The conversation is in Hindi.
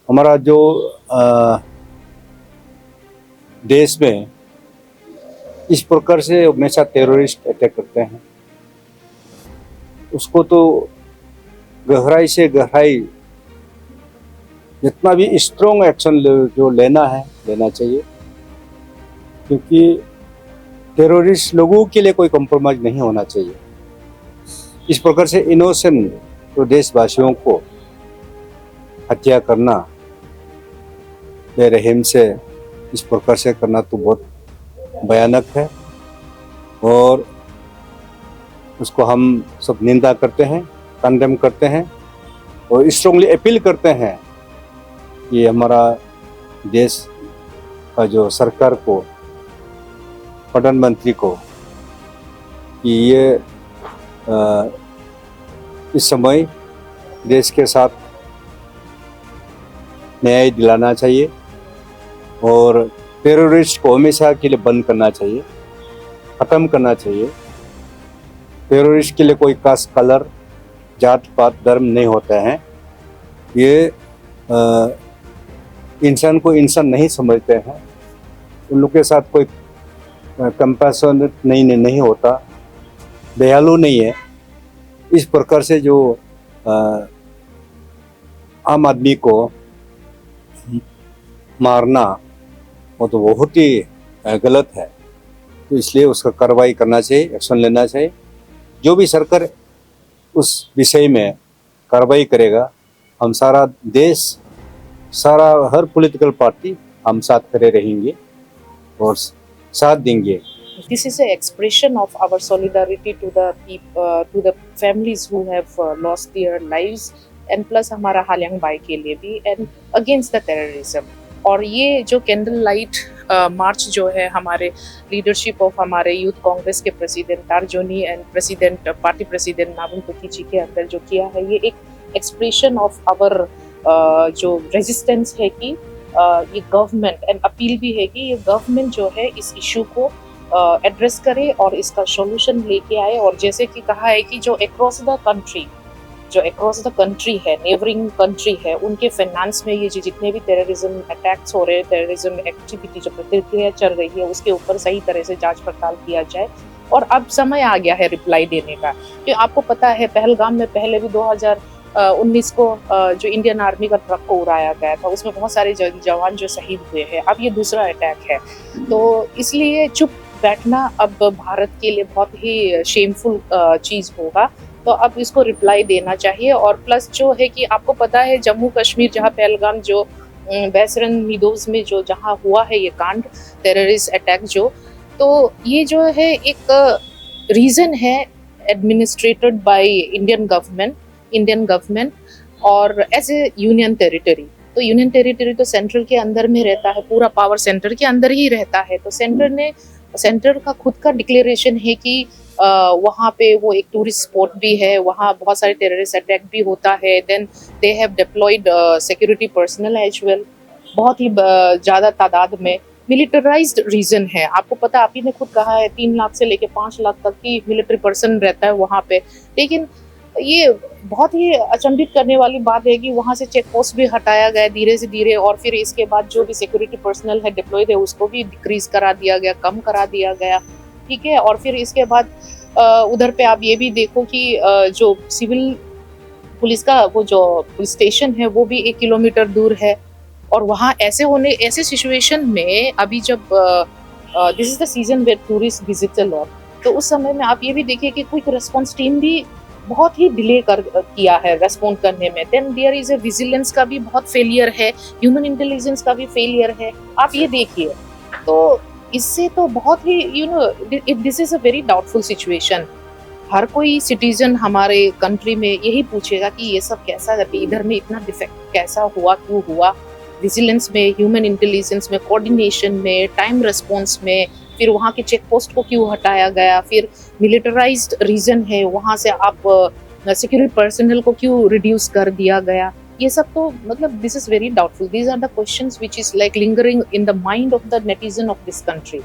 हमारा जो देश में इस प्रकार से हमेशा टेररिस्ट अटैक करते हैं, उसको तो गहराई से गहराई जितना भी स्ट्रॉन्ग एक्शन जो लेना है लेना चाहिए, क्योंकि टेररिस्ट लोगों के लिए कोई कॉम्प्रोमाइज नहीं होना चाहिए। इस प्रकार से इनोसेंट तो देशवासियों को हत्या करना, बेरहम से इस प्रकार से करना तो बहुत भयानक है और उसको हम सब निंदा करते हैं, कंडेम करते हैं और स्ट्रांगली अपील करते हैं कि हमारा देश का जो सरकार को, प्रधानमंत्री को, कि ये इस समय देश के साथ न्याय दिलाना चाहिए और टेररिस्ट को हमेशा के लिए बंद करना चाहिए, ख़त्म करना चाहिए। टेररिस्ट के लिए कोई कास्ट, कलर, जात पात, धर्म नहीं होते हैं। ये इंसान को इंसान नहीं समझते हैं, उन लोग के साथ कोई कंपैशन नहीं होता, दयालु नहीं है। इस प्रकार से जो आम आदमी को मारना वो तो बहुत ही गलत है। तो इसलिए उसका कार्रवाई करना चाहिए, एक्शन लेना चाहिए। जो भी सरकार उस विषय में कार्रवाई करेगा, हम सारा देश, सारा हर पॉलिटिकल पार्टी हम साथ खड़े रहेंगे और साथ देंगे। This is an expression of our solidarity to the people, to the families who have lost their lives, and plus हमारा हालियांग बाई के लिए भी, and against the terrorism। और ये जो कैंडल लाइट मार्च जो है हमारे लीडरशिप ऑफ हमारे यूथ कांग्रेस के president Tarjoni and president party president Nabam Tuki के अंदर जो किया है, ये एक एक्सप्रेशन ऑफ आवर जो रेजिस्टेंस है कि ये गवर्नमेंट, एंड अपील भी है कि ये गवर्नमेंट जो है इस इशू को एड्रेस करे और इसका सॉल्यूशन लेके आए। और जैसे कि कहा है कि जो अक्रॉस द कंट्री है, नेबरिंग कंट्री है, उनके फाइनेंस में ये जितने भी टेररिज्म अटैक्स हो रहे हैं, टेररिज्म एक्टिविटी जो प्रतिक्रिया चल रही है, उसके ऊपर सही तरह से जांच पड़ताल किया जाए। और अब समय आ गया है रिप्लाई देने का, क्योंकि आपको पता है पहलगाम में पहले भी 2019 को जो इंडियन आर्मी का ट्रक को उड़ाया गया था, उसमें बहुत सारे जवान जो शहीद हुए हैं। अब ये दूसरा अटैक है, तो इसलिए चुप बैठना अब भारत के लिए बहुत ही शेमफुल चीज़ होगा। तो अब इसको रिप्लाई देना चाहिए। और प्लस जो है कि आपको पता है जम्मू कश्मीर, जहाँ पहलगाम जो बैसरन मीदोज में जो जहाँ हुआ है ये कांड, टेररिस्ट अटैक जो, तो ये जो है एक रीज़न है एडमिनिस्ट्रेटेड बाय इंडियन गवर्नमेंट और एज ए यूनियन टेरिटरी। तो यूनियन टेरिटरी तो सेंट्रल के अंदर में रहता है, पूरा पावर सेंटर के अंदर ही रहता है। तो सेंटर का खुद का डिक्लेरेशन है कि वहाँ पे वो एक टूरिस्ट स्पॉट भी है, वहाँ बहुत सारे टेररिस्ट अटैक भी होता है। Then they have deployed security personnel as well, बहुत ही ज़्यादा तादाद में। मिलिटराइज्ड रीजन है, आपको पता, आप ही ने खुद कहा है 3 लाख से लेके 5 लाख तक की मिलिट्री पर्सन रहता है वहाँ पे। लेकिन ये बहुत ही अचंभित करने वाली बात है कि वहाँ से चेक पोस्ट भी हटाया गया धीरे से धीरे, और फिर इसके बाद जो भी सिक्योरिटी पर्सनल है डिप्लॉयड है उसको भी डिक्रीज करा दिया गया, कम करा दिया गया, ठीक है। और फिर इसके बाद उधर पे आप ये भी देखो कि जो सिविल पुलिस का वो जो पुलिस स्टेशन है वो भी 1 किलोमीटर दूर है। और वहाँ ऐसे सिचुएशन में अभी जब this is the season where tourist visit a lot, तो उस समय में आप ये भी देखिए कि क्विक रिस्पॉन्स टीम भी बहुत ही डिले किया है रेस्पॉन्ड करने में। Then there is a vigilance का भी बहुत फेलियर है, ह्यूमन इंटेलिजेंस का भी फेलियर है, आप ये देखिए। तो इससे तो बहुत ही this is a very doubtful situation. हर कोई सिटीजन हमारे कंट्री में यही पूछेगा कि ये सब कैसा है, इधर में इतना डिफेक्ट कैसा हुआ, क्यों हुआ, विजिलेंस में, ह्यूमन इंटेलिजेंस में, कोऑर्डिनेशन में, टाइम रिस्पॉन्स में, फिर वहाँ के चेक पोस्ट को क्यों हटाया गया, फिर मिलिटराइज्ड रीजन है वहाँ से आप सिक्योरिटी पर्सनल को क्यों रिड्यूस कर दिया गया। ये सब तो मतलब this is very doubtful. These are the questions which is like lingering in the mind of the netizen of this country.